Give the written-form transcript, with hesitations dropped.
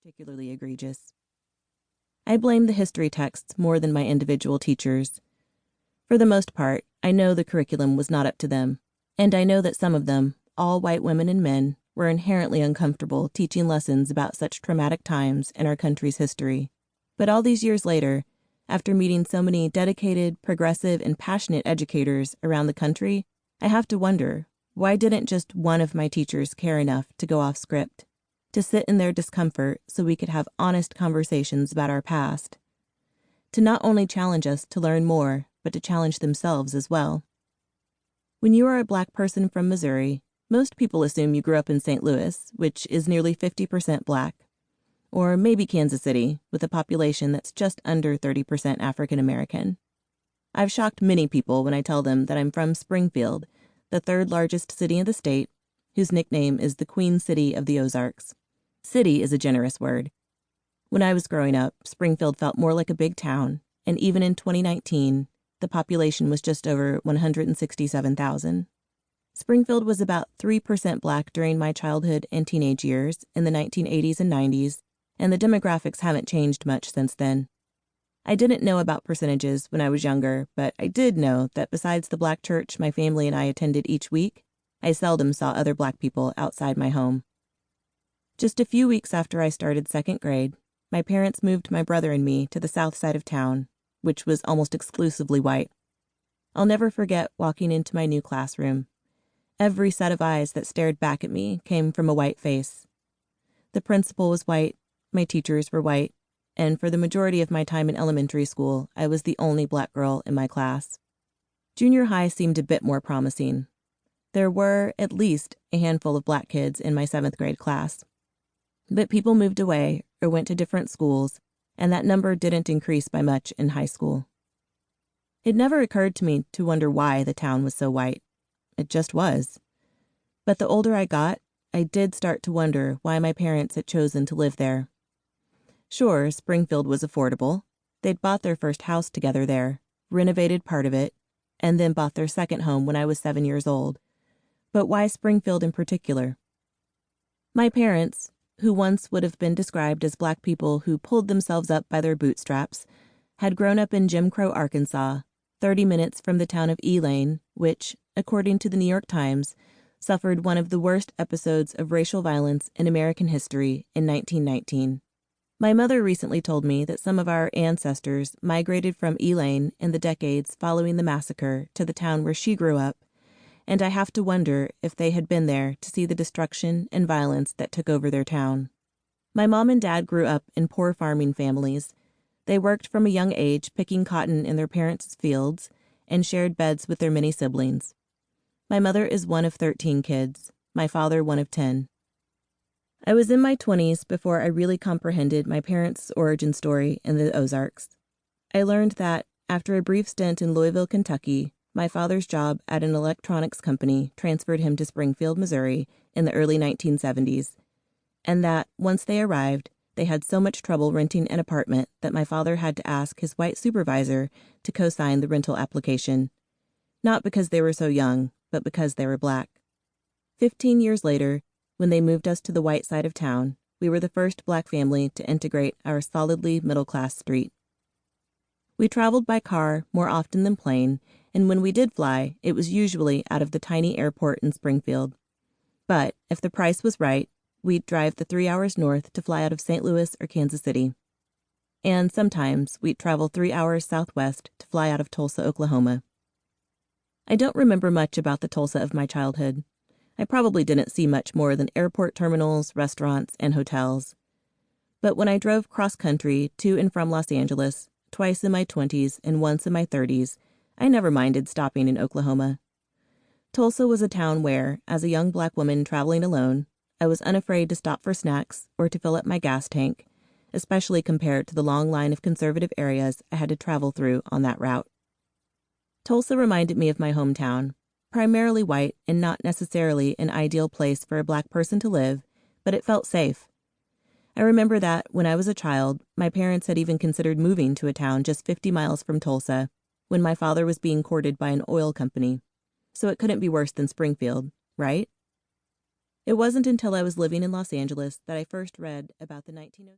particularly egregious. I blame the history texts more than my individual teachers. For the most part, I know the curriculum was not up to them, and I know that some of them, all white women and men, were inherently uncomfortable teaching lessons about such traumatic times in our country's history. But all these years later, after meeting so many dedicated, progressive, and passionate educators around the country, I have to wonder, why didn't just one of my teachers care enough to go off script, to sit in their discomfort so we could have honest conversations about our past, to not only challenge us to learn more, but to challenge themselves as well? When you are a Black person from Missouri, most people assume you grew up in St. Louis, which is nearly 50% Black, or maybe Kansas City, with a population that's just under 30% African American. I've shocked many people when I tell them that I'm from Springfield, the third largest city in the state, whose nickname is the Queen City of the Ozarks. City is a generous word. When I was growing up, Springfield felt more like a big town, and even in 2019, the population was just over 167,000. Springfield was about 3% Black during my childhood and teenage years in the 1980s and 90s, and the demographics haven't changed much since then. I didn't know about percentages when I was younger, but I did know that besides the Black church my family and I attended each week, I seldom saw other Black people outside my home. Just a few weeks after I started second grade, my parents moved my brother and me to the south side of town, which was almost exclusively white. I'll never forget walking into my new classroom. Every set of eyes that stared back at me came from a white face. The principal was white, my teachers were white, and for the majority of my time in elementary school, I was the only Black girl in my class. Junior high seemed a bit more promising. There were, at least, a handful of Black kids in my 7th grade class. But people moved away or went to different schools, and that number didn't increase by much in high school. It never occurred to me to wonder why the town was so white. It just was. But the older I got, I did start to wonder why my parents had chosen to live there. Sure, Springfield was affordable. They'd bought their first house together there, renovated part of it, and then bought their second home when I was 7 years old. But why Springfield in particular? My parents, who once would have been described as Black people who pulled themselves up by their bootstraps, had grown up in Jim Crow, Arkansas, 30 minutes from the town of Elaine, which, according to the New York Times, suffered one of the worst episodes of racial violence in American history in 1919. My mother recently told me that some of our ancestors migrated from Elaine in the decades following the massacre to the town where she grew up, and I have to wonder if they had been there to see the destruction and violence that took over their town. My mom and dad grew up in poor farming families. They worked from a young age picking cotton in their parents' fields and shared beds with their many siblings. My mother is one of 13 kids, my father one of 10. I was in my 20s before I really comprehended my parents' origin story in the Ozarks. I learned that, after a brief stint in Louisville, Kentucky, my father's job at an electronics company transferred him to Springfield, Missouri in the early 1970s, and that, once they arrived, they had so much trouble renting an apartment that my father had to ask his white supervisor to co-sign the rental application, not because they were so young, but because they were Black. 15 years later, when they moved us to the white side of town, we were the first Black family to integrate our solidly middle-class street. We traveled by car more often than plane, and when we did fly, it was usually out of the tiny airport in Springfield. But if the price was right, we'd drive the 3 hours north to fly out of St. Louis or Kansas City. And sometimes we'd travel 3 hours southwest to fly out of Tulsa, Oklahoma. I don't remember much about the Tulsa of my childhood. I probably didn't see much more than airport terminals, restaurants, and hotels. But when I drove cross-country to and from Los Angeles, twice in my 20s and once in my 30s, I never minded stopping in Oklahoma. Tulsa was a town where, as a young Black woman traveling alone, I was unafraid to stop for snacks or to fill up my gas tank, especially compared to the long line of conservative areas I had to travel through on that route. Tulsa reminded me of my hometown, primarily white and not necessarily an ideal place for a Black person to live, but it felt safe. I remember that, when I was a child, my parents had even considered moving to a town just 50 miles from Tulsa, when my father was being courted by an oil company. So it couldn't be worse than Springfield, right? It wasn't until I was living in Los Angeles that I first read about the 1906